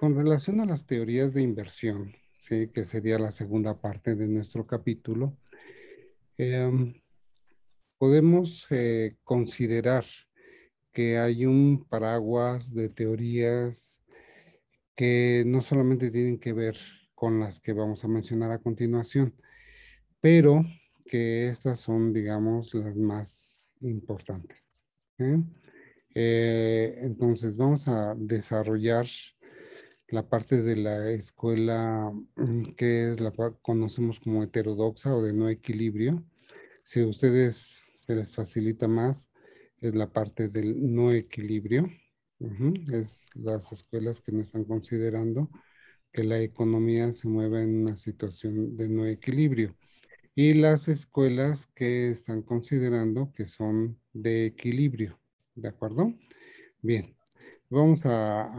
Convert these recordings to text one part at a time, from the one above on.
Con relación a las teorías de inversión, ¿sí? Que sería la segunda parte de nuestro capítulo, em, podemos considerar que hay un paraguas de teorías que no solamente tienen que ver con las que vamos a mencionar a continuación, pero que estas son, digamos, las más importantes. ¿Sí? Entonces, vamos a desarrollar la parte de la escuela que es conocemos como heterodoxa o de no equilibrio. Si a ustedes se les facilita más, es la parte del no equilibrio. Es las escuelas que no están considerando que la economía se mueva en una situación de no equilibrio. Y las escuelas que están considerando que son de equilibrio. ¿De acuerdo? Bien, vamos a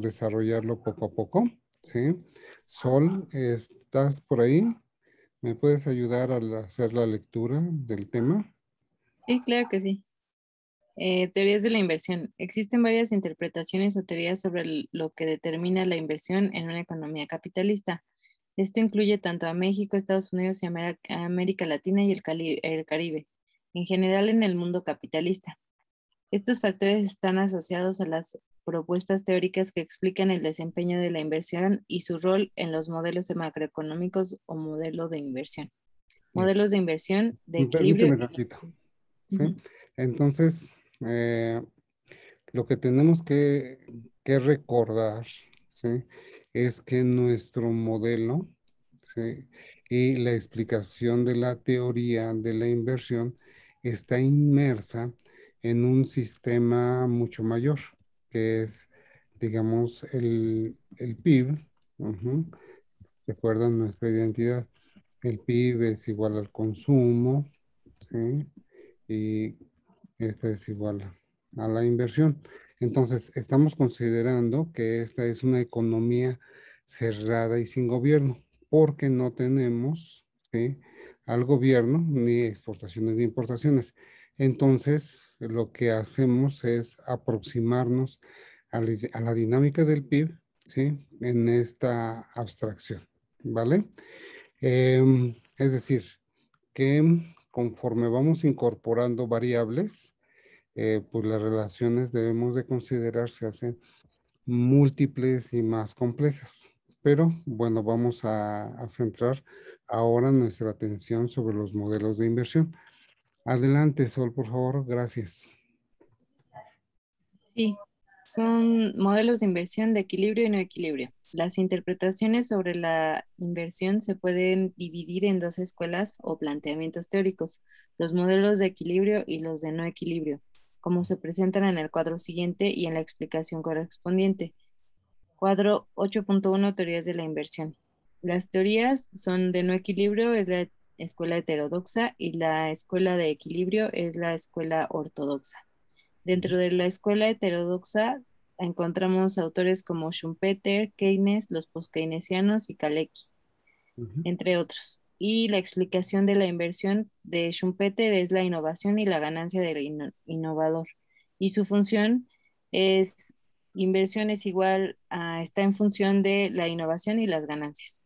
desarrollarlo poco a poco, ¿sí? Sol, ¿estás por ahí? ¿Me puedes ayudar a hacer la lectura del tema? Sí, claro que sí. Teorías de la inversión. Existen varias interpretaciones o teorías sobre lo que determina la inversión en una economía capitalista. Esto incluye tanto a México, Estados Unidos y América Latina y el Caribe, en general en el mundo capitalista. Estos factores están asociados a las propuestas teóricas que explican el desempeño de la inversión y su rol en los modelos de macroeconómicos o modelo de inversión. Bien, Modelos de inversión, de equilibrio permíteme y... tantito, ¿sí? Ujú. Entonces, lo que tenemos que recordar, ¿sí? Es que nuestro modelo, ¿sí? Y la explicación de la teoría de la inversión está inmersa en un sistema mucho mayor, que es, digamos, el PIB. Ujú. Recuerdan nuestra identidad. El PIB es igual al consumo, ¿sí? Y esta es igual a la inversión. Entonces, estamos considerando que esta es una economía cerrada y sin gobierno, porque no tenemos, ¿sí? Al gobierno ni exportaciones ni importaciones. Entonces, lo que hacemos es aproximarnos a la dinámica del PIB, ¿sí? En esta abstracción, ¿vale? Es decir, que conforme vamos incorporando variables, pues las relaciones debemos de considerar se hacen múltiples y más complejas. Pero bueno, vamos a centrar ahora nuestra atención sobre los modelos de inversión. Adelante, Sol, por favor. Gracias. Sí, son modelos de inversión de equilibrio y no equilibrio. Las interpretaciones sobre la inversión se pueden dividir en dos escuelas o planteamientos teóricos, los modelos de equilibrio y los de no equilibrio, como se presentan en el cuadro siguiente y en la explicación correspondiente. Cuadro 8.1, teorías de la inversión. Las teorías son de no equilibrio, es la escuela heterodoxa, y la escuela de equilibrio es la escuela ortodoxa. Dentro de la escuela heterodoxa encontramos autores como Schumpeter, Keynes, los post-keynesianos y Kalecki, Ujú. entre otros. Y la explicación de la inversión de Schumpeter es la innovación y la ganancia del innovador. Y su función es, inversión es igual a, está en función de la innovación y las ganancias.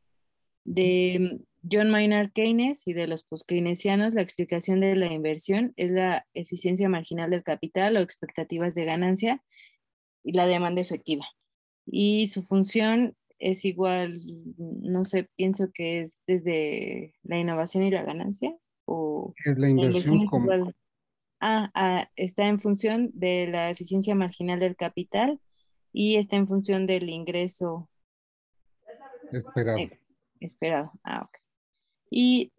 De John Maynard Keynes y de los post-keynesianos, la explicación de la inversión es la eficiencia marginal del capital o expectativas de ganancia y la demanda efectiva. Y su función es igual, no sé, pienso que es desde la innovación y la ganancia, o Es la la inversión inversión es como igual, está en función de la eficiencia marginal del capital y está en función del ingreso esperado. eh, esperado. Ok. Y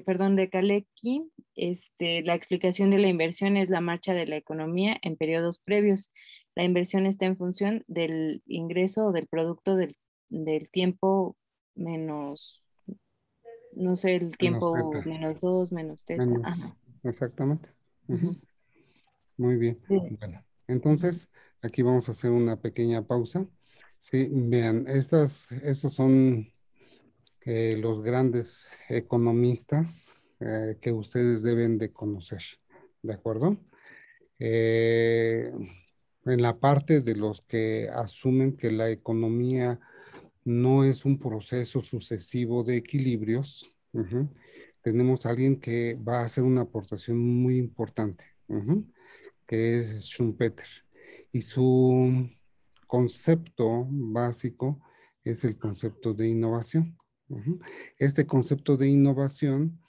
perdón, de Kalecki, la explicación de la inversión es la marcha de la economía en periodos previos. La inversión está en función del ingreso o del producto del tiempo menos, no sé, el Menos tiempo teta. menos dos, menos teta. Menos, Ajá. exactamente. Ujú. Ujú. Muy bien. Sí. Bueno, entonces aquí vamos a hacer una pequeña pausa. Sí, vean, estos son los grandes economistas que ustedes deben de conocer, ¿de acuerdo? Eh, en la parte de los que asumen que la economía no es un proceso sucesivo de equilibrios, ujú, tenemos a alguien que va a hacer una aportación muy importante, que es Schumpeter. Y su concepto básico es el concepto de innovación. Ujú. Este concepto de innovación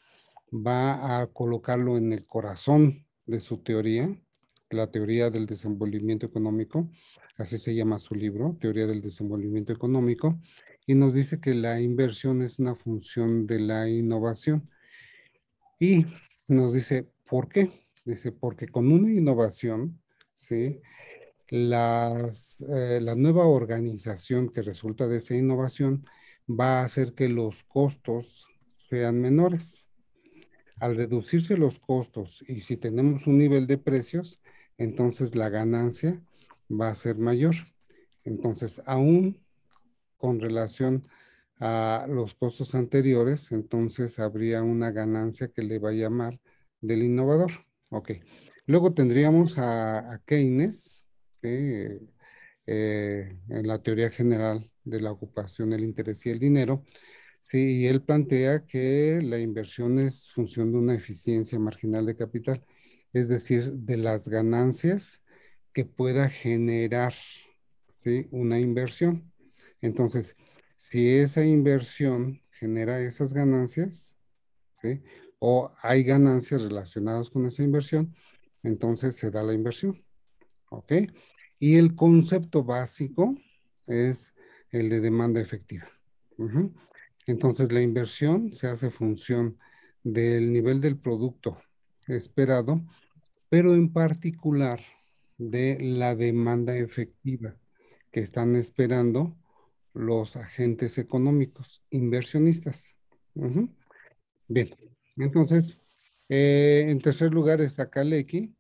va a colocarlo en el corazón de su teoría, la teoría del desenvolvimiento económico, así se llama su libro, Teoría del Desenvolvimiento Económico, y nos dice que la inversión es una función de la innovación. Y nos dice, ¿por qué? Dice, porque con una innovación, ¿sí? La nueva organización que resulta de esa innovación va a hacer que los costos sean menores. Al reducirse los costos y si tenemos un nivel de precios, entonces la ganancia va a ser mayor. Entonces, aún con relación a los costos anteriores, entonces habría una ganancia que le va a llamar del innovador. Ok. Luego tendríamos a Keynes, que, en la teoría general de la ocupación, el interés y el dinero. Sí, y él plantea que la inversión es función de una eficiencia marginal de capital, es decir, de las ganancias que pueda generar, ¿sí? Una inversión. Entonces, si esa inversión genera esas ganancias, ¿sí? O hay ganancias relacionadas con esa inversión, entonces se da la inversión. ¿Ok? Y el concepto básico es el de demanda efectiva. Ujú. Entonces, la inversión se hace función del nivel del producto esperado, pero en particular de la demanda efectiva que están esperando los agentes económicos, inversionistas. Ujú. Bien, entonces, en tercer lugar está Kalecki,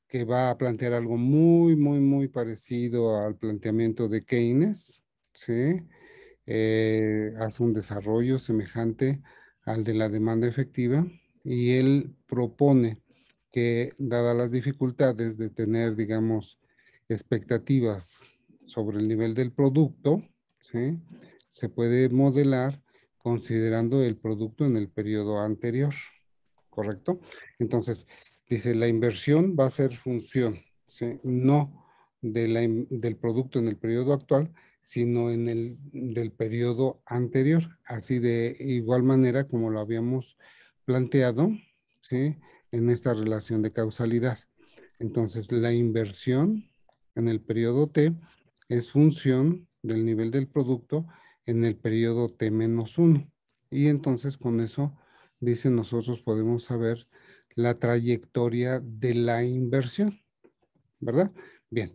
que va a plantear algo muy, muy, muy parecido al planteamiento de Keynes, ¿sí? Hace un desarrollo semejante al de la demanda efectiva y él propone que, dadas las dificultades de tener, digamos, expectativas sobre el nivel del producto, ¿sí? Se puede modelar considerando el producto en el periodo anterior, ¿correcto? Entonces, dice, la inversión va a ser función, ¿sí? No del producto en el periodo actual, sino en el del periodo anterior, así de igual manera como lo habíamos planteado, ¿sí? En esta relación de causalidad. Entonces, la inversión en el periodo T es función del nivel del producto en el periodo T-1. Y entonces con eso, dice, nosotros podemos saber la trayectoria de la inversión, ¿verdad? Bien.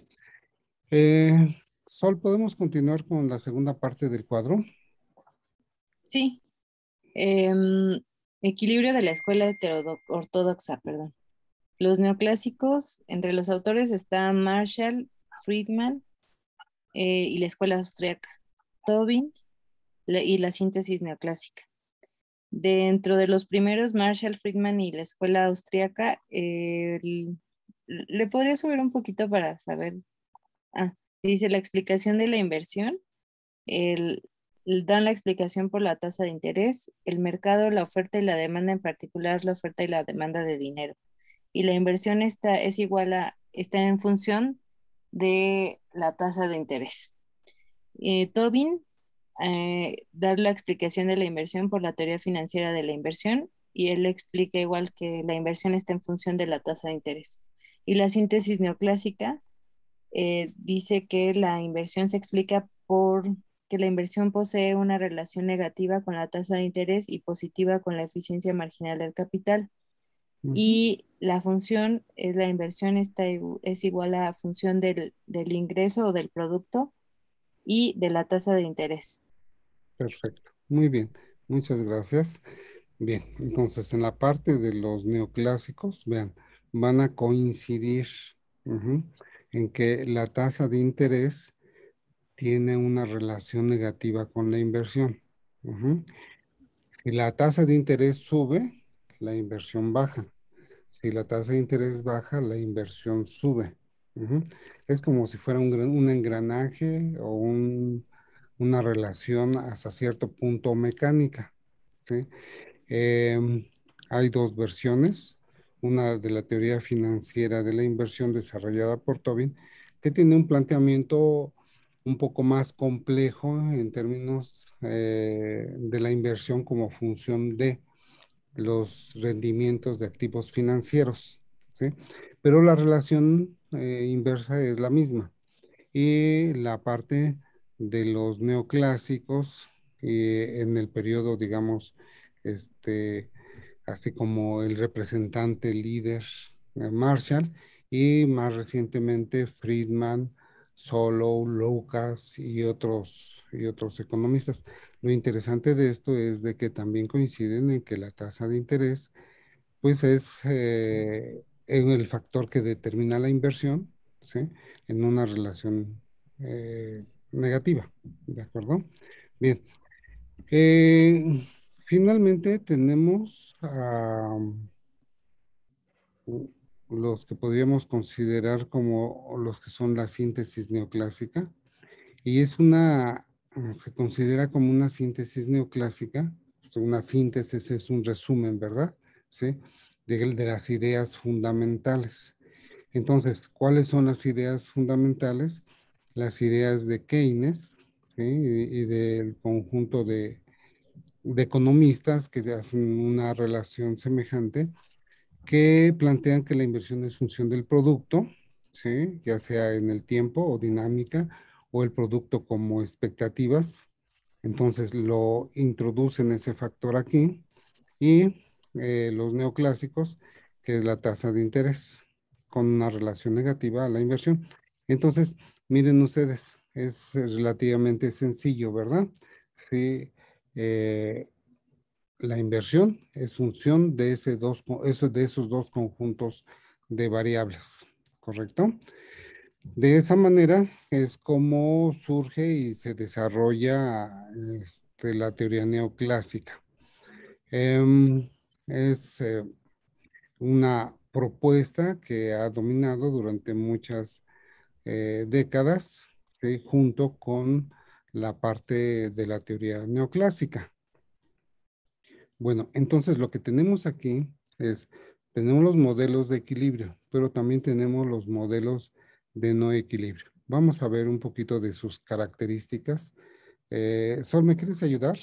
Sol, ¿podemos continuar con la segunda parte del cuadro? Sí, em, equilibrio de la escuela ortodoxa, perdón. Los neoclásicos, entre los autores está Marshall, Friedman y la escuela austríaca, Tobin y la síntesis neoclásica. Dentro de los primeros, Marshall, Friedman y la escuela austríaca, le podría subir un poquito para saber. Ah, dice la explicación de la inversión, el, dan la explicación por la tasa de interés, el mercado, la oferta y la demanda, en particular la oferta y la demanda de dinero. Y la inversión está en función de la tasa de interés. Tobin dar la explicación de la inversión por la teoría financiera de la inversión y él explica igual que la inversión está en función de la tasa de interés. Y la síntesis neoclásica dice que la inversión se explica por que la inversión posee una relación negativa con la tasa de interés y positiva con la eficiencia marginal del capital. Ujú. Y la función es la inversión es igual a función del ingreso o del producto y de la tasa de interés. Perfecto. Muy bien. Muchas gracias. Bien, entonces en la parte de los neoclásicos, vean, van a coincidir, ujú, en que la tasa de interés tiene una relación negativa con la inversión. Ujú. Si la tasa de interés sube, la inversión baja. Si la tasa de interés baja, la inversión sube. Ujú. Es como si fuera un engranaje o una relación hasta cierto punto mecánica, ¿sí? Em, Hay dos versiones, una de la teoría financiera de la inversión desarrollada por Tobin, que tiene un planteamiento un poco más complejo en términos de la inversión como función de los rendimientos de activos financieros, ¿sí? Pero la relación inversa es la misma. Y la parte de los neoclásicos en el periodo, digamos, este, así como el representante líder Marshall y más recientemente Friedman, Solow, Lucas y otros economistas. Lo interesante de esto es de que también coinciden en que la tasa de interés pues es en el factor que determina la inversión, ¿sí? En una relación negativa, ¿de acuerdo? Bien, finalmente tenemos a los que podríamos considerar como los que son la síntesis neoclásica, y es se considera como una síntesis neoclásica. Una síntesis es un resumen, ¿verdad? ¿Sí? De las ideas fundamentales. Entonces, ¿cuáles son las ideas fundamentales? Las ideas de Keynes, ¿sí? Y del conjunto de economistas que hacen una relación semejante, que plantean que la inversión es función del producto, ¿sí? Ya sea en el tiempo o dinámica, o el producto como expectativas. Entonces lo introducen ese factor aquí y los neoclásicos, que es la tasa de interés con una relación negativa a la inversión. Entonces, miren ustedes, es relativamente sencillo, ¿verdad? Sí, eh, la inversión es función de de esos dos conjuntos de variables, ¿correcto? De esa manera es como surge y se desarrolla la teoría neoclásica. Em, es una propuesta que ha dominado durante muchas décadas, ¿sí? Junto con la parte de la teoría neoclásica. Bueno, entonces lo que tenemos aquí es, tenemos los modelos de equilibrio, pero también tenemos los modelos de no equilibrio. Vamos a ver un poquito de sus características. Sol, ¿me quieres ayudar?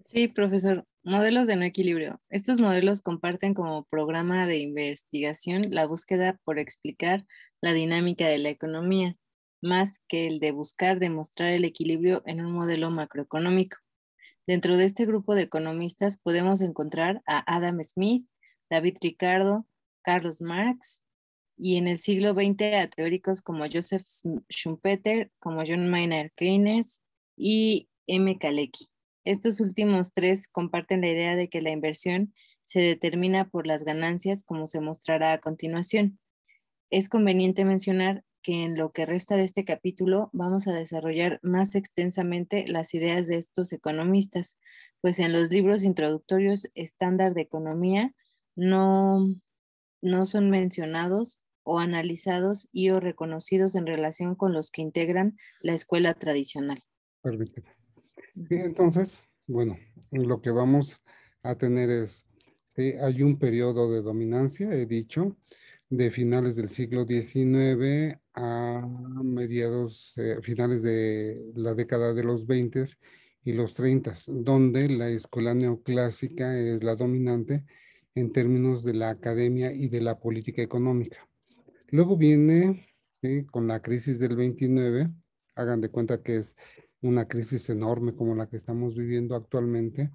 Sí, profesor. Modelos de no equilibrio. Estos modelos comparten como programa de investigación la búsqueda por explicar la dinámica de la economía, más que el de buscar demostrar el equilibrio en un modelo macroeconómico. Dentro de este grupo de economistas podemos encontrar a Adam Smith, David Ricardo, Carlos Marx y en el siglo XX a teóricos como Joseph Schumpeter, como John Maynard Keynes y M. Kalecki. Estos últimos tres comparten la idea de que la inversión se determina por las ganancias, como se mostrará a continuación. Es conveniente mencionar que en lo que resta de este capítulo vamos a desarrollar más extensamente las ideas de estos economistas, pues en los libros introductorios estándar de economía no, no son mencionados o analizados y o reconocidos en relación con los que integran la escuela tradicional. Permíteme. Y Ujú. entonces, bueno, lo que vamos a tener es, sí, hay un periodo de dominancia, he dicho, de finales del siglo XIX a finales de la década de los 20 y los 30, donde la escuela neoclásica es la dominante en términos de la academia y de la política económica. Luego viene, sí, con la crisis del 29, hagan de cuenta que es una crisis enorme como la que estamos viviendo actualmente,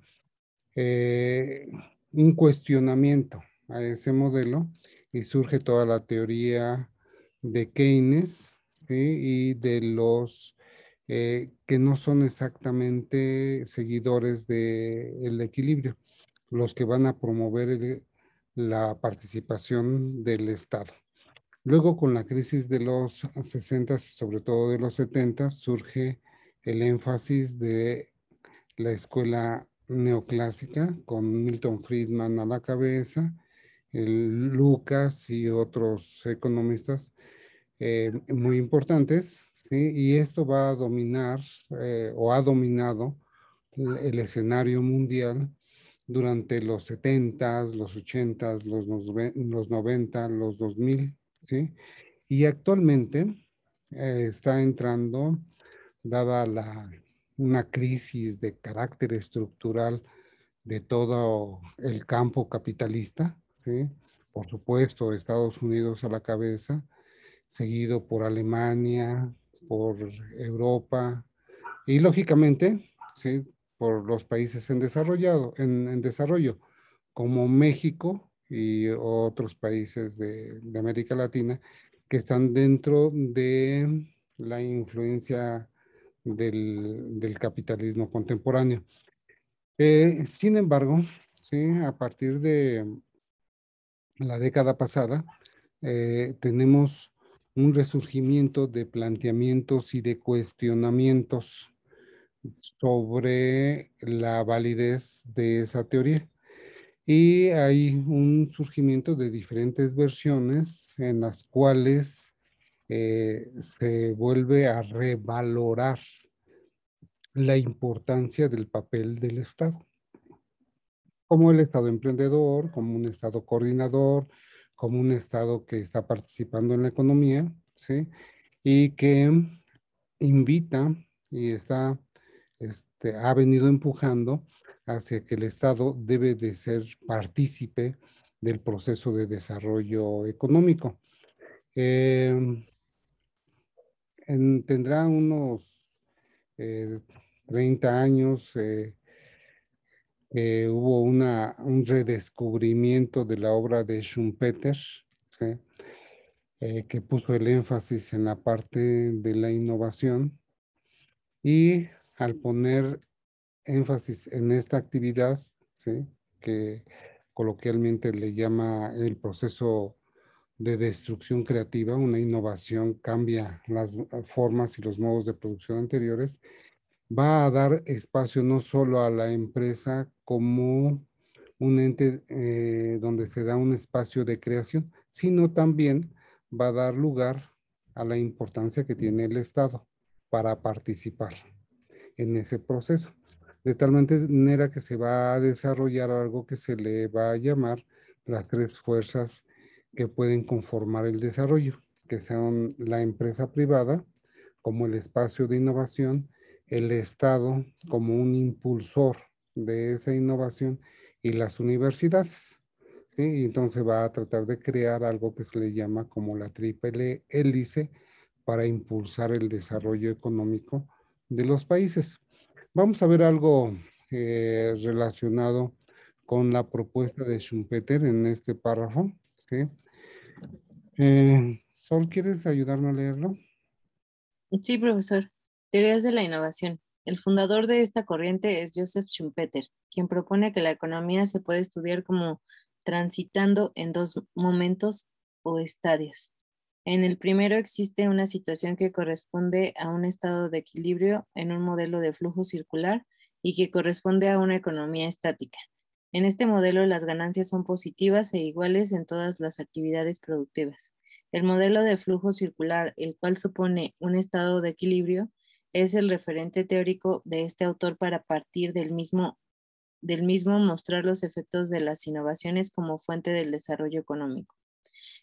eh, un cuestionamiento a ese modelo y surge toda la teoría de Keynes, ¿sí? Y de los que no son exactamente seguidores del equilibrio, los que van a promover la participación del Estado. Luego, con la crisis de los 60 y sobre todo de los 70, surge el énfasis de la escuela neoclásica con Milton Friedman a la cabeza, el Lucas y otros economistas muy importantes, ¿sí? Y esto va a dominar o ha dominado el escenario mundial durante los 70, los 80, los 90, los 2000, ¿sí? Y actualmente está entrando, dada una crisis de carácter estructural de todo el campo capitalista, ¿sí? Por supuesto, Estados Unidos a la cabeza, seguido por Alemania, por Europa y lógicamente, ¿sí? Por los países en desarrollo, como México y otros países de América Latina, que están dentro de la influencia del capitalismo contemporáneo. Sin embargo, sí, a partir de la década pasada, tenemos un resurgimiento de planteamientos y de cuestionamientos sobre la validez de esa teoría. Y hay un surgimiento de diferentes versiones en las cuales se vuelve a revalorar la importancia del papel del Estado, como el Estado emprendedor, como un Estado coordinador, como un Estado que está participando en la economía, ¿sí? Y que invita y ha venido empujando hacia que el Estado debe de ser partícipe del proceso de desarrollo económico. Eh, Tendrá unos eh, 30 años, hubo un redescubrimiento de la obra de Schumpeter, ¿sí? Que puso el énfasis en la parte de la innovación y al poner énfasis en esta actividad, ¿sí? Que coloquialmente le llama el proceso de destrucción creativa, una innovación cambia las formas y los modos de producción anteriores, va a dar espacio no solo a la empresa como un ente donde se da un espacio de creación, sino también va a dar lugar a la importancia que tiene el Estado para participar en ese proceso. De tal manera que se va a desarrollar algo que se le va a llamar las tres fuerzas que pueden conformar el desarrollo, que son la empresa privada como el espacio de innovación, el Estado como un impulsor de esa innovación y las universidades. ¿Sí? Y entonces va a tratar de crear algo que se le llama como la triple hélice para impulsar el desarrollo económico de los países. Vamos a ver algo relacionado con la propuesta de Schumpeter en este párrafo. ¿Sí? Sol, ¿quieres ayudarme a leerlo? Sí, profesor. Teorías de la innovación. El fundador de esta corriente es Joseph Schumpeter, quien propone que la economía se puede estudiar como transitando en dos momentos o estadios. En el primero existe una situación que corresponde a un estado de equilibrio en un modelo de flujo circular y que corresponde a una economía estática. En este modelo las ganancias son positivas e iguales en todas las actividades productivas. El modelo de flujo circular, el cual supone un estado de equilibrio, es el referente teórico de este autor para partir del mismo mostrar los efectos de las innovaciones como fuente del desarrollo económico.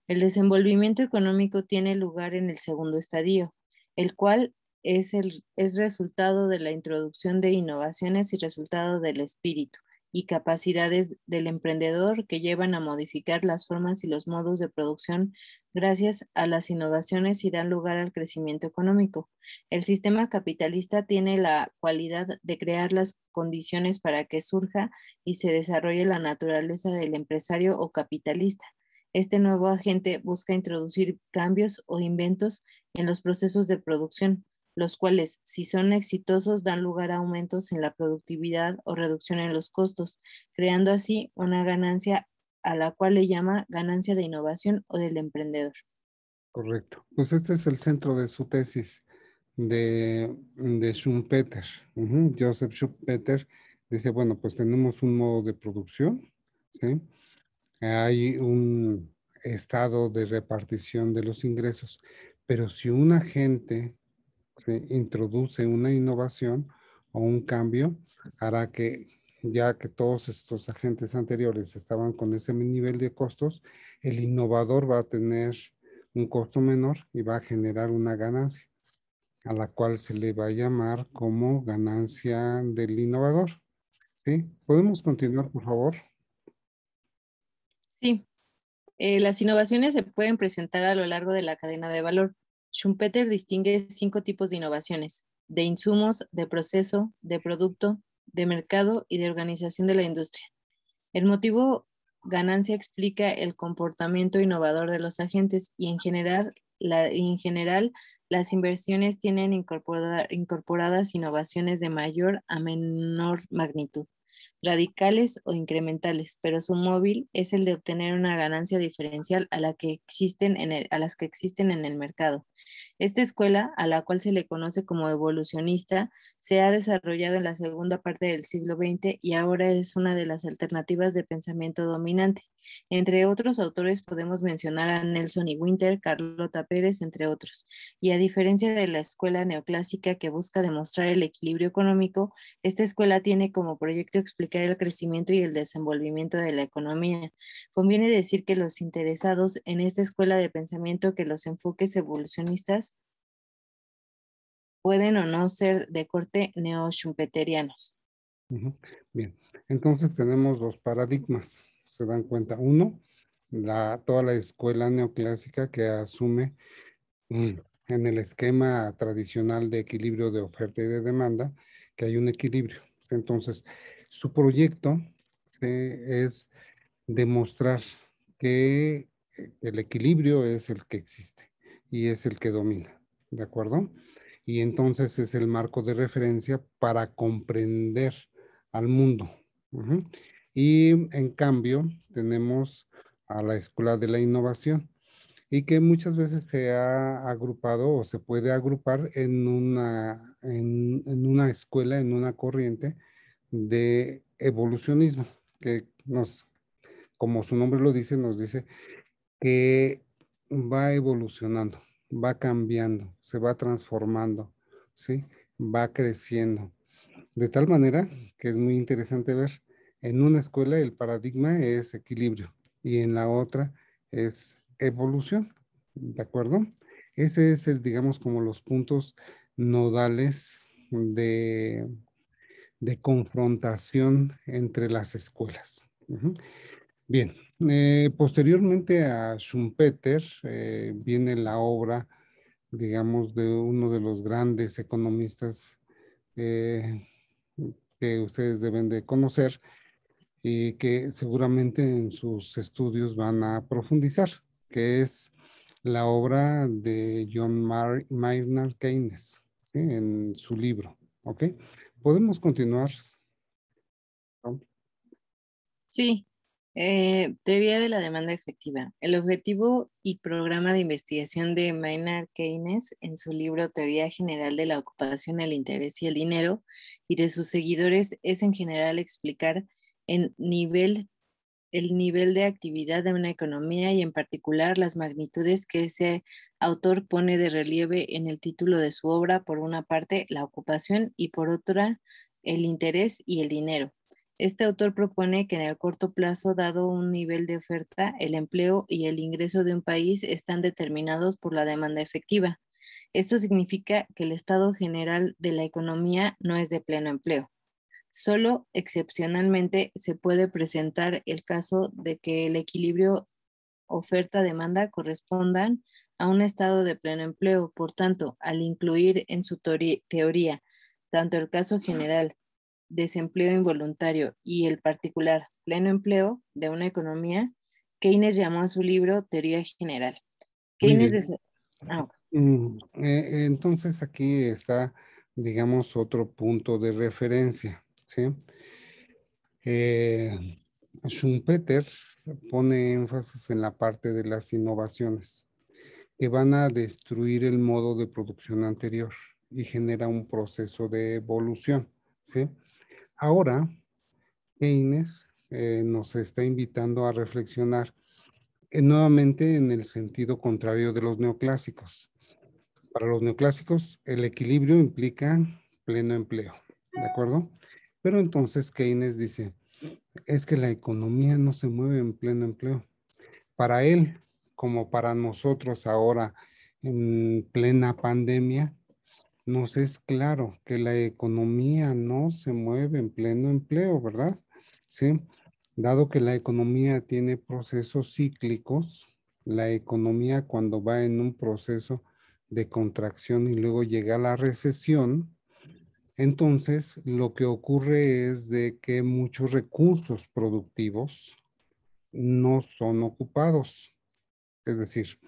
El desenvolvimiento económico tiene lugar en el segundo estadio, el cual es resultado de la introducción de innovaciones y resultado del espíritu y capacidades del emprendedor que llevan a modificar las formas y los modos de producción gracias a las innovaciones y dan lugar al crecimiento económico. El sistema capitalista tiene la cualidad de crear las condiciones para que surja y se desarrolle la naturaleza del empresario o capitalista. Este nuevo agente busca introducir cambios o inventos en los procesos de producción, los cuales, si son exitosos, dan lugar a aumentos en la productividad o reducción en los costos, creando así una ganancia a la cual le llama ganancia de innovación o del emprendedor. Correcto. Pues este es el centro de su tesis de Schumpeter. Ujú. Joseph Schumpeter dice, bueno, pues tenemos un modo de producción, ¿sí? Hay un estado de repartición de los ingresos, Pero si un agente se introduce una innovación o un cambio, hará que ya que todos estos agentes anteriores estaban con ese nivel de costos, el innovador va a tener un costo menor y va a generar una ganancia, a la cual se le va a llamar como ganancia del innovador. ¿Sí? ¿Podemos continuar, por favor? Sí, las innovaciones se pueden presentar a lo largo de la cadena de valor. Schumpeter distingue 5 tipos de innovaciones: de insumos, de proceso, de producto, de mercado y de organización de la industria. El motivo ganancia explica el comportamiento innovador de los agentes y en general las inversiones tienen incorporadas innovaciones de mayor a menor magnitud, radicales o incrementales, pero su móvil es el de obtener una ganancia diferencial a las que existen en el mercado. Esta escuela, a la cual se le conoce como evolucionista, se ha desarrollado en la segunda parte del siglo XX y ahora es una de las alternativas de pensamiento dominante. Entre otros autores podemos mencionar a Nelson y Winter, Carlota Pérez, entre otros. Y a diferencia de la escuela neoclásica que busca demostrar el equilibrio económico, esta escuela tiene como proyecto explicar el crecimiento y el desenvolvimiento de la economía. Conviene decir que los interesados en esta escuela de pensamiento que los enfoques evolucionistas pueden o no ser de corte neo-schumpeterianos. Ujú. Bien, entonces tenemos los paradigmas. ¿Se dan cuenta? Uno, toda la escuela neoclásica que asume mm, en el esquema tradicional de equilibrio de oferta y de demanda, que hay un equilibrio. Entonces, su proyecto es demostrar que el equilibrio es el que existe y es el que domina, ¿de acuerdo? Y entonces es el marco de referencia para comprender al mundo. Ujú. Y en cambio tenemos a la escuela de la innovación y que muchas veces se ha agrupado o se puede agrupar en una escuela, en una corriente de evolucionismo, que como su nombre lo dice, nos dice que va evolucionando, va cambiando, se va transformando, ¿sí? Va creciendo. De tal manera que es muy interesante ver, en una escuela el paradigma es equilibrio y en la otra es evolución, ¿de acuerdo? Ese es el, digamos, como los puntos nodales de confrontación entre las escuelas. Ujú. Bien, posteriormente a Schumpeter viene la obra, digamos, de uno de los grandes economistas eh, que ustedes deben de conocer y que seguramente en sus estudios van a profundizar, que es la obra de Maynard Keynes, ¿sí? En su libro, ¿ok? Podemos continuar, ¿no? Sí, teoría de la demanda efectiva. El objetivo y programa de investigación de Maynard Keynes en su libro Teoría General de la Ocupación, el Interés y el Dinero y de sus seguidores es en general explicar en nivel el nivel de actividad de una economía y en particular las magnitudes que ese autor pone de relieve en el título de su obra, por una parte la ocupación y por otra el interés y el dinero. Este autor propone que en el corto plazo, dado un nivel de oferta, el empleo y el ingreso de un país están determinados por la demanda efectiva. Esto significa que el estado general de la economía no es de pleno empleo. Solo excepcionalmente se puede presentar el caso de que el equilibrio oferta-demanda correspondan a un estado de pleno empleo. Por tanto, al incluir en su teoría tanto el caso general, desempleo involuntario, y el particular, pleno empleo de una economía, Keynes llamó a su libro Teoría General. Muy Keynes bien. des- ah, Entonces aquí está, digamos, otro punto de referencia, ¿sí? Eh, Schumpeter pone énfasis en la parte de las innovaciones que van a destruir el modo de producción anterior y genera un proceso de evolución, ¿sí? Ahora, Keynes nos está invitando a reflexionar nuevamente en el sentido contrario de los neoclásicos. Para los neoclásicos, el equilibrio implica pleno empleo, ¿de acuerdo? Pero entonces Keynes dice, es que la economía no se mueve en pleno empleo. Para él, como para nosotros ahora en plena pandemia, nos es claro que la economía no se mueve en pleno empleo, ¿verdad? Sí, dado que la economía tiene procesos cíclicos, la economía cuando va en un proceso de contracción y luego llega a la recesión, entonces lo que ocurre es de que muchos recursos productivos no son ocupados. Es decir,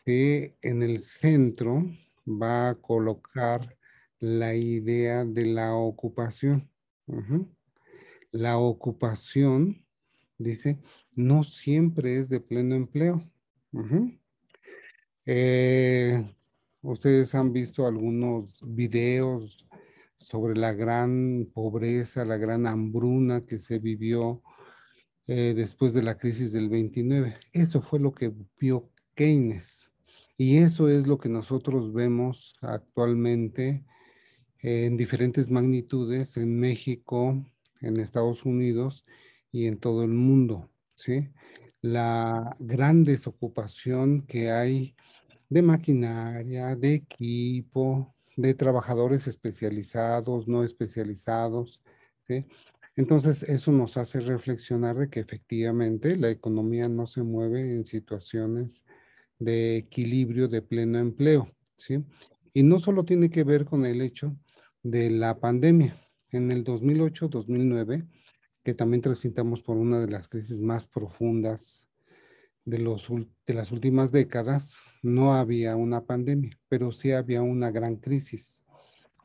que en el centro va a colocar la idea de la ocupación. Ujú. La ocupación, dice, no siempre es de pleno empleo. Ujú. Eh, Ustedes han visto algunos videos sobre la gran pobreza, la gran hambruna que se vivió después de la crisis del 29. Eso fue lo que vio Keynes. Y eso es lo que nosotros vemos actualmente en diferentes magnitudes en México, en Estados Unidos y en todo el mundo, ¿sí? La gran desocupación que hay de maquinaria, de equipo, de trabajadores especializados, no especializados, ¿sí? Entonces, eso nos hace reflexionar de que efectivamente la economía no se mueve en situaciones de equilibrio de pleno empleo, ¿sí? Y no solo tiene que ver con el hecho de la pandemia. En el 2008-2009, que también transitamos por una de las crisis más profundas de las últimas décadas, no había una pandemia, pero sí había una gran crisis.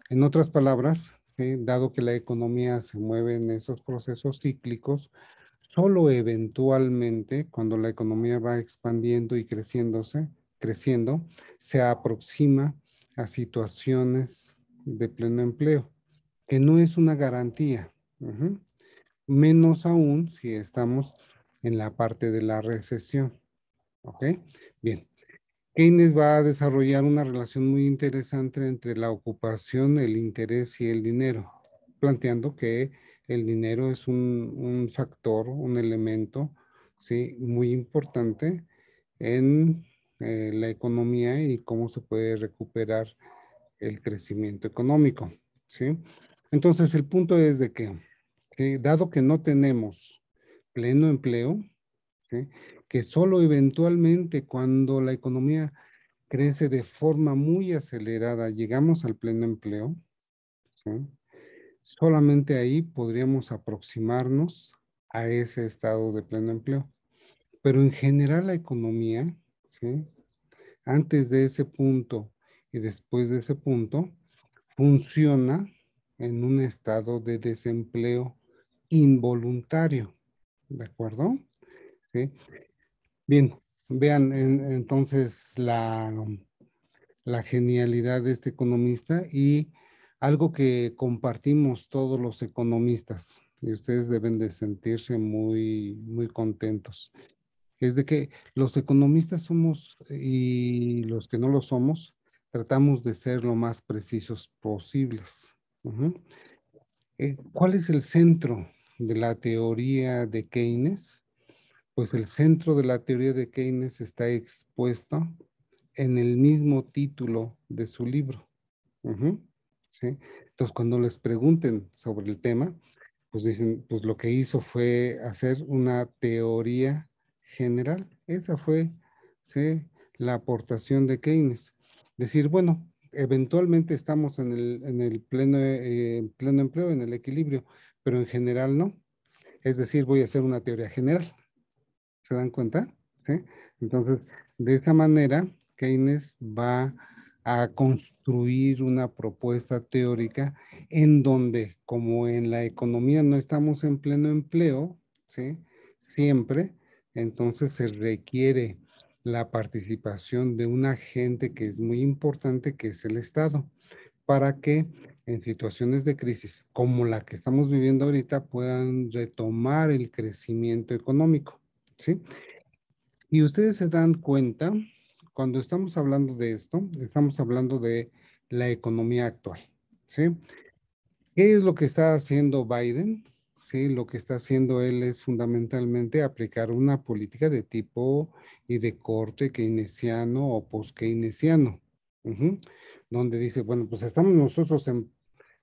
En otras palabras, ¿sí? Dado que la economía se mueve en esos procesos cíclicos, solo eventualmente, cuando la economía va expandiendo y creciendo, se aproxima a situaciones de pleno empleo, que no es una garantía. Ujú. Menos aún si estamos en la parte de la recesión. ¿Ok? Bien. Keynes va a desarrollar una relación muy interesante entre la ocupación, el interés y el dinero, planteando que el dinero es un factor, un elemento, ¿sí? Muy importante en la economía y cómo se puede recuperar el crecimiento económico, ¿sí? Entonces, el punto es de que, dado que no tenemos pleno empleo, ¿sí? Que solo eventualmente cuando la economía crece de forma muy acelerada, llegamos al pleno empleo, ¿sí? Solamente ahí podríamos aproximarnos a ese estado de pleno empleo. Pero en general la economía, ¿sí? Antes de ese punto y después de ese punto, funciona en un estado de desempleo involuntario, ¿de acuerdo? ¿Sí? Bien, vean entonces la genialidad de este economista y algo que compartimos todos los economistas, y ustedes deben de sentirse muy, muy contentos, es de que los economistas somos y los que no lo somos, tratamos de ser lo más precisos posibles. Ujú. ¿Cuál es el centro de la teoría de Keynes? Pues el centro de la teoría de Keynes está expuesto en el mismo título de su libro. Ujú, ¿sí? Entonces, cuando les pregunten sobre el tema, pues dicen, pues lo que hizo fue hacer una teoría general. Esa fue, ¿sí? La aportación de Keynes. Decir, bueno, eventualmente estamos en el pleno empleo, en el equilibrio, pero en general no. Es decir, voy a hacer una teoría general. ¿Se dan cuenta? ¿Sí? Entonces, de esta manera, Keynes va a construir una propuesta teórica en donde, como en la economía no estamos en pleno empleo, ¿sí? Siempre, entonces se requiere la participación de un agente que es muy importante, que es el Estado, para que en situaciones de crisis como la que estamos viviendo ahorita puedan retomar el crecimiento económico. ¿Sí? Y ustedes se dan cuenta, cuando estamos hablando de esto, estamos hablando de la economía actual, ¿sí? ¿Qué es lo que está haciendo Biden? Sí, lo que está haciendo él es fundamentalmente aplicar una política de tipo y de corte keynesiano o post-keynesiano, ujú, donde dice, bueno, pues estamos nosotros en,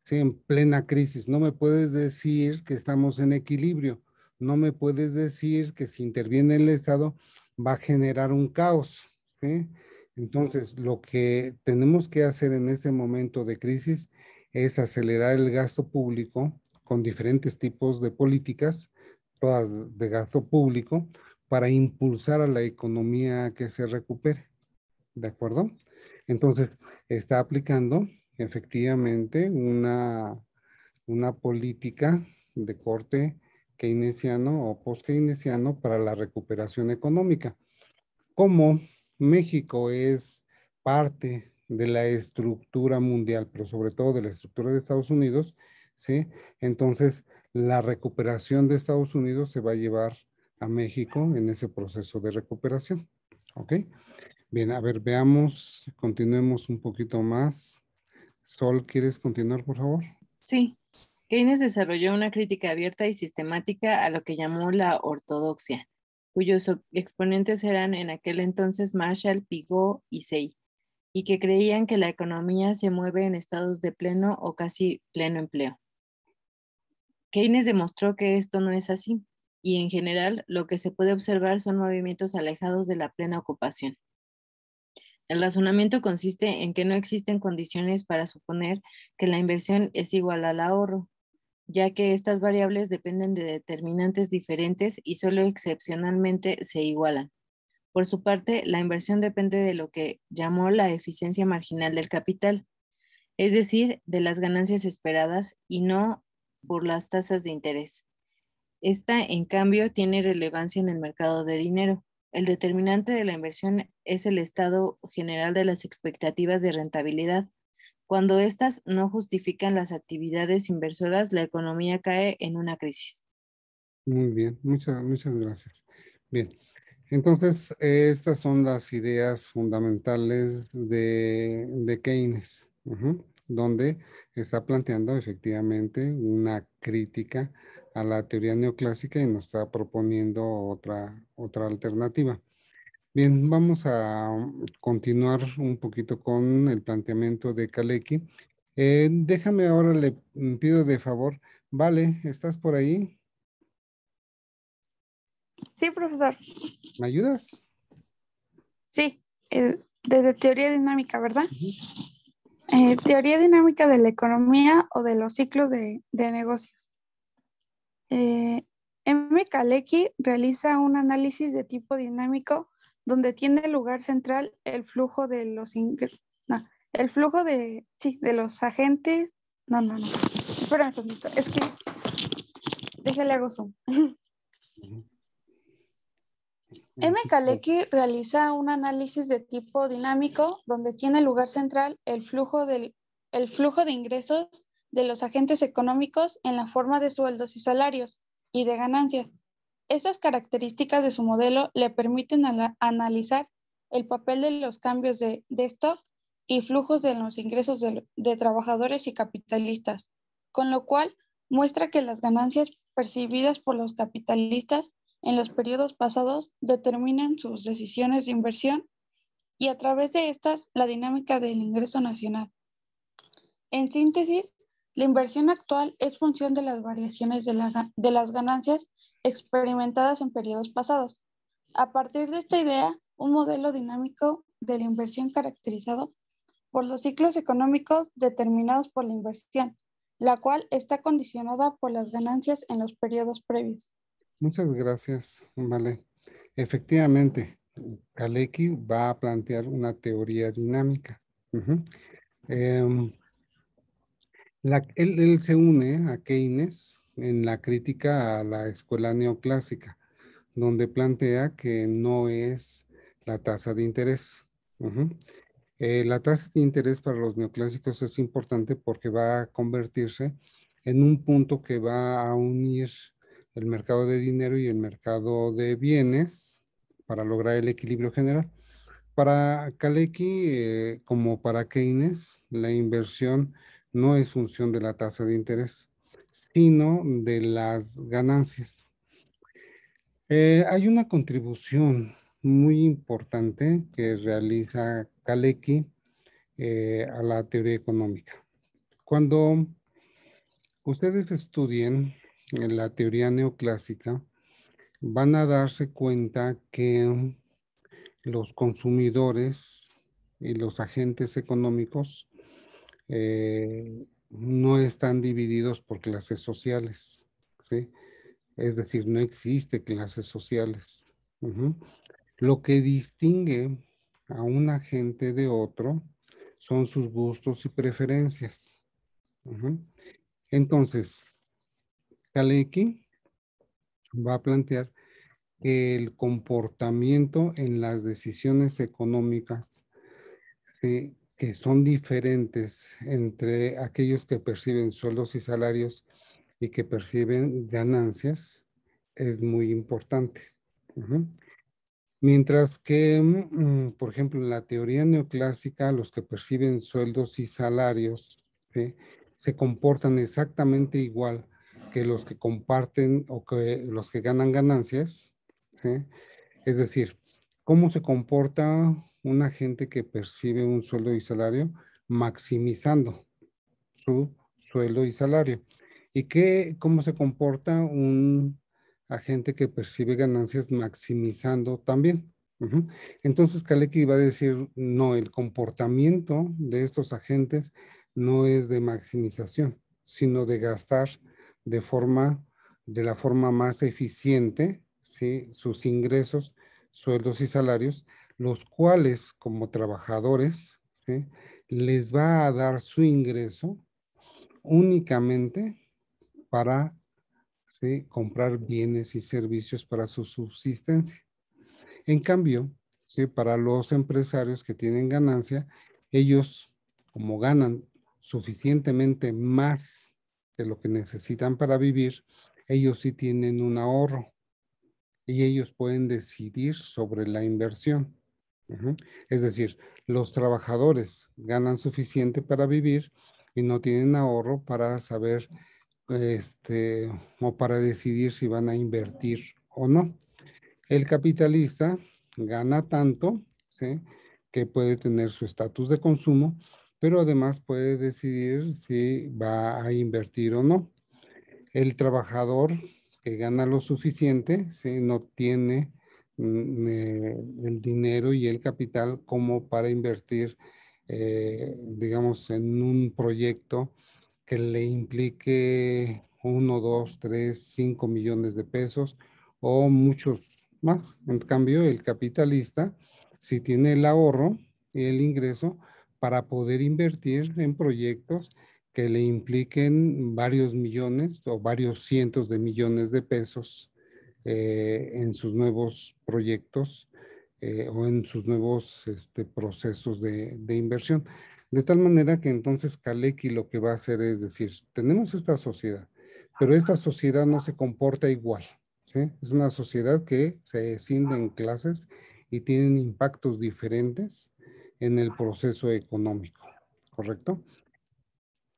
sí, en plena crisis, no me puedes decir que estamos en equilibrio, no me puedes decir que si interviene el Estado va a generar un caos, ¿sí? Entonces, lo que tenemos que hacer en este momento de crisis es acelerar el gasto público con diferentes tipos de políticas, todas de gasto público, para impulsar a la economía que se recupere. ¿De acuerdo? Entonces, está aplicando efectivamente una política de corte keynesiano o post-keynesiano para la recuperación económica. Como México es parte de la estructura mundial, pero sobre todo de la estructura de Estados Unidos, ¿sí? Entonces, la recuperación de Estados Unidos se va a llevar a México en ese proceso de recuperación. ¿Ok? Bien, a ver, veamos, continuemos un poquito más. Sol, ¿quieres continuar, por favor? Sí, Keynes desarrolló una crítica abierta y sistemática a lo que llamó la ortodoxia, cuyos exponentes eran en aquel entonces Marshall, Pigot y Say, y que creían que la economía se mueve en estados de pleno o casi pleno empleo. Keynes demostró que esto no es así, y en general lo que se puede observar son movimientos alejados de la plena ocupación. El razonamiento consiste en que no existen condiciones para suponer que la inversión es igual al ahorro, ya que estas variables dependen de determinantes diferentes y solo excepcionalmente se igualan. Por su parte, la inversión depende de lo que llamó la eficiencia marginal del capital, es decir, de las ganancias esperadas y no por las tasas de interés. Esta, en cambio, tiene relevancia en el mercado de dinero. El determinante de la inversión es el estado general de las expectativas de rentabilidad. Cuando éstas no justifican las actividades inversoras, la economía cae en una crisis. Muy bien, muchas gracias. Bien, entonces estas son las ideas fundamentales de Keynes, ujú, donde está planteando efectivamente una crítica a la teoría neoclásica y nos está proponiendo otra alternativa. Bien, vamos a continuar un poquito con el planteamiento de Kalecki. Déjame ahora, le pido de favor, vale, ¿estás por ahí? Sí, profesor. ¿Me ayudas? Sí, desde teoría dinámica, ¿verdad? Ujú. Teoría dinámica de la economía o de los ciclos de negocios. M. Kalecki realiza un análisis de tipo dinámico donde tiene lugar central el flujo de los no, el flujo de los agentes. No. Espérame un poquito. Es que déjale hago zoom. Ujú. M. Ujú. Kalecki realiza un análisis de tipo dinámico donde tiene lugar central el flujo de ingresos de los agentes económicos en la forma de sueldos y salarios y de ganancias. Estas características de su modelo le permiten analizar el papel de los cambios de stock y flujos de los ingresos de trabajadores y capitalistas, con lo cual muestra que las ganancias percibidas por los capitalistas en los periodos pasados determinan sus decisiones de inversión y a través de estas la dinámica del ingreso nacional. En síntesis, la inversión actual es función de las variaciones de las ganancias experimentadas en periodos pasados. A partir de esta idea, un modelo dinámico de la inversión caracterizado por los ciclos económicos determinados por la inversión, la cual está condicionada por las ganancias en los periodos previos. Muchas gracias, vale. Efectivamente, Kalecki va a plantear una teoría dinámica. Ujú. Em, él se une a Keynes en la crítica a la escuela neoclásica, donde plantea que no es la tasa de interés. Ujú. La tasa de interés para los neoclásicos es importante porque va a convertirse en un punto que va a unir el mercado de dinero y el mercado de bienes para lograr el equilibrio general. Para Kalecki, como para Keynes, la inversión no es función de la tasa de interés, sino de las ganancias. Hay una contribución muy importante que realiza Kalecki a la teoría económica. Cuando ustedes estudien la teoría neoclásica, van a darse cuenta que los consumidores y los agentes económicos no están divididos por clases sociales, ¿sí? Es decir, no existe clases sociales. Ujú. Lo que distingue a un agente de otro son sus gustos y preferencias. Ujú. Entonces, Kalecki va a plantear que el comportamiento en las decisiones económicas, ¿sí?, que son diferentes entre aquellos que perciben sueldos y salarios y que perciben ganancias, es muy importante. Ujú. Mientras que, por ejemplo, en la teoría neoclásica, los que perciben sueldos y salarios, ¿sí?, se comportan exactamente igual que los que comparten o que los que ganan ganancias, ¿sí? Es decir, ¿cómo se comporta una gente que percibe un sueldo y salario? Maximizando su sueldo y salario. ¿Y cómo se comporta un agente que percibe ganancias? Maximizando también. Ujú. Entonces, Kalecki va a decir, no, el comportamiento de estos agentes no es de maximización, sino de gastar de de la forma más eficiente, ¿sí?, sus ingresos, sueldos y salarios, los cuales como trabajadores, ¿sí?, les va a dar su ingreso únicamente para, ¿sí?, comprar bienes y servicios para su subsistencia. En cambio, ¿sí?, para los empresarios que tienen ganancia, ellos, como ganan suficientemente más de lo que necesitan para vivir, ellos sí tienen un ahorro y ellos pueden decidir sobre la inversión. Ujú. Es decir, los trabajadores ganan suficiente para vivir y no tienen ahorro para saber, o para decidir si van a invertir o no. El capitalista gana tanto, ¿sí?, que puede tener su estatus de consumo, pero además puede decidir si va a invertir o no. El trabajador que gana lo suficiente, ¿sí?, no tiene el dinero y el capital como para invertir, digamos, en un proyecto que le implique 1, 2, 3, 5 millones de pesos o muchos más. En cambio, el capitalista sí tiene el ahorro y el ingreso para poder invertir en proyectos que le impliquen varios millones o varios cientos de millones de pesos en sus nuevos proyectos o en sus nuevos procesos de inversión. De tal manera que entonces Kalecki lo que va a hacer es decir, tenemos esta sociedad, pero esta sociedad no se comporta igual, ¿sí? Es una sociedad que se escinde en clases y tienen impactos diferentes en el proceso económico, ¿correcto?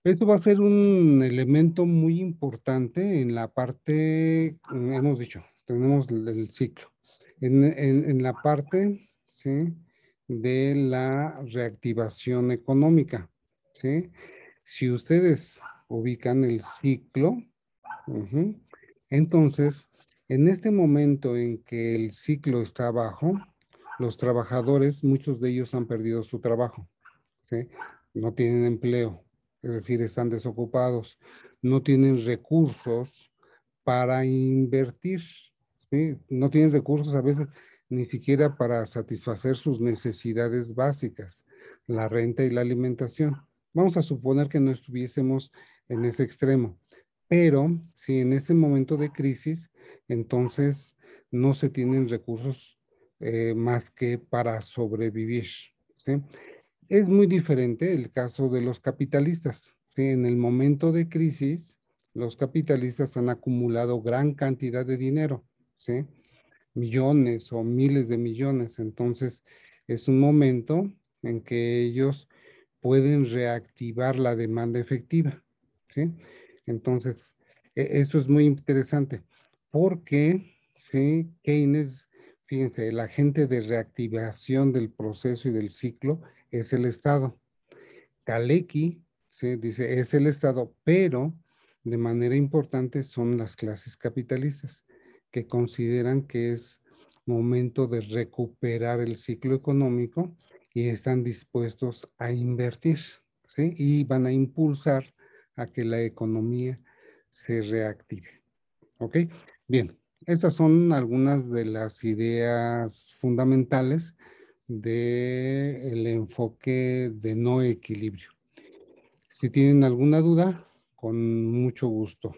Eso va a ser un elemento muy importante en la parte, hemos dicho, tenemos el ciclo. En la parte, ¿sí?, de la reactivación económica, ¿sí? Si ustedes ubican el ciclo, ujú, entonces, en este momento en que el ciclo está bajo, los trabajadores, muchos de ellos han perdido su trabajo, ¿sí? No tienen empleo, es decir, están desocupados, no tienen recursos para invertir, ¿sí? No tienen recursos a veces ni siquiera para satisfacer sus necesidades básicas, la renta y la alimentación. Vamos a suponer que no estuviésemos en ese extremo, pero si en ese momento de crisis, entonces no se tienen recursos más que para sobrevivir, ¿sí? Es muy diferente el caso de los capitalistas, ¿sí? En el momento de crisis, los capitalistas han acumulado gran cantidad de dinero, ¿sí? Millones o miles de millones. Entonces, es un momento en que ellos pueden reactivar la demanda efectiva, ¿sí? Entonces, eso es muy interesante porque, ¿sí? Keynes, fíjense, el agente de reactivación del proceso y del ciclo es el Estado. Kalecki, ¿sí? Dice, es el Estado, pero de manera importante son las clases capitalistas, que consideran que es momento de recuperar el ciclo económico y están dispuestos a invertir, ¿sí? Y van a impulsar a que la economía se reactive. ¿Ok? Bien, estas son algunas de las ideas fundamentales del enfoque de no equilibrio. Si tienen alguna duda, con mucho gusto